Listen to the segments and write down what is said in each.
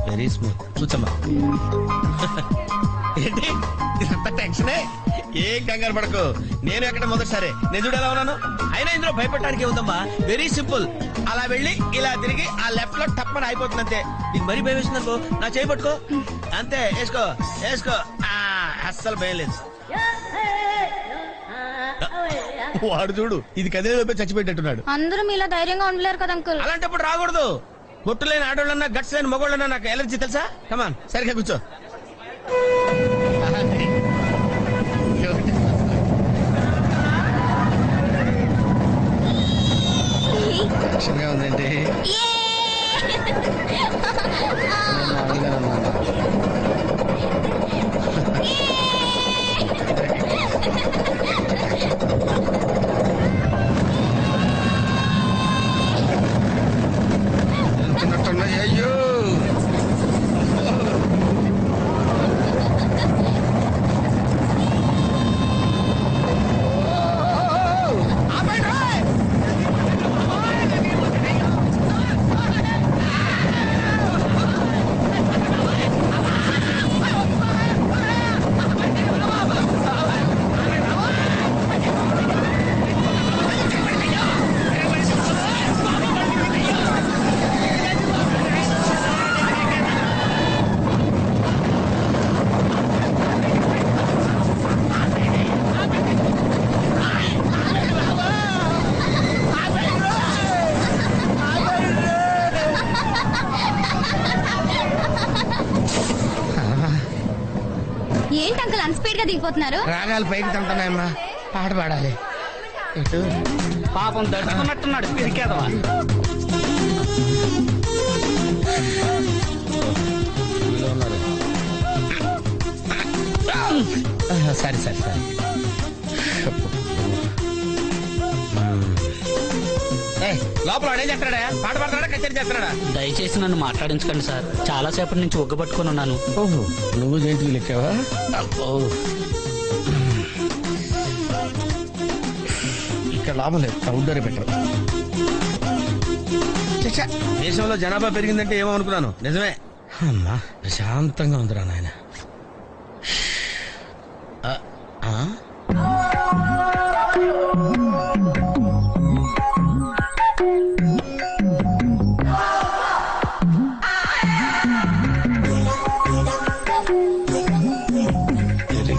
Very smooth చూచమ్మా. ఏంటి ఇంత టెన్షనే? ఏం కంగారు పడకు, నేను ఎక్కడ మొదటిసారి నేను చూడు ఎలా ఉన్నాను. అయినా ఇందులో భయపడటానికి ఉందమ్మా, వెరీ సింపుల్. అలా వెళ్ళి ఇలా తిరిగి ఆ లెఫ్ట్ లో టప్పని అయిపోతుంది అంతే. నీకు మరీ భయం వేసిందనుకో నా చేయి పట్టుకో అంతే, వేసుకో వేసుకో. అస్సలు భయం లేదు. వాడు చూడు ఇది కదిలేలోపే చచ్చిపెట్టేట్టున్నాడు. అందరూ ఇలా ధైర్యంగా ఉండలేరు కదా అంకుల్. అలాంటప్పుడు రాకూడదు. పొట్టు లేని ఆడోళ్ళన్నా గట్స్ లేని మగోళ్ళన్నా నాకు ఎలర్జీ తెలుసా. కమాన్ సరిగ్గా కూర్చో. టెన్షన్గా ఉందండి. అయ్యో ఏంటి అంకుల్ అన్ స్పీడ్ గా దిగిపోతున్నారు? రాగాలు పైకి తంటున్నాయమ్మా, పాట పాడాలి. పాపం దడుచుకున్నట్టున్నాడు పిరికేదవా. సరే సరే సరే. లోపల వాడు ఏం చేస్తాడా? పాట పాడతాడా కచేరీ చేస్తాడా? దయచేసి నన్ను మాట్లాడించకండి సార్, చాలా సేపటి నుంచి ఒగ్గబట్టుకుని ఉన్నాను. ఓహో నువ్వు జంతువులు ఎక్కావా? అబ్బో ఇక్కడ లాభం లేదు, అవుట్డోర్ పెట్టరు. దేశంలో జనాభా పెరిగిందంటే ఏమో అనుకున్నాను, నిజమే. అమ్మా ప్రశాంతంగా ఉందిరా నాయన.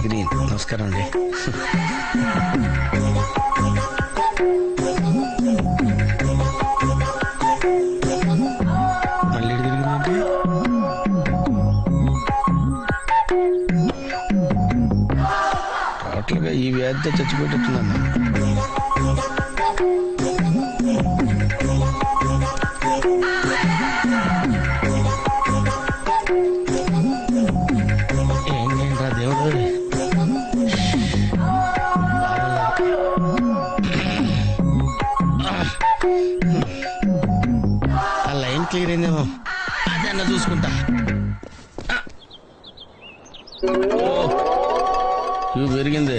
గ్రీన్ నమస్కారం అండి. మళ్ళీ తిరిగిందండి. టోటల్గా ఈ వ్యాధితో చచ్చిపోయేటట్టున్నాను. ఏం చేయండి రా దేవుడు. ఆ లైన్ క్లియర్ అయిందేమో, అదన్నా చూసుకుంటా. ఇవి పెరిగింది.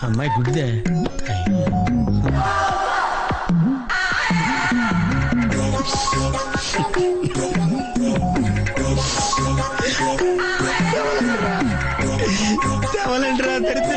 అమ్మాయి గుడిదే. తెవలంటరా తెరితే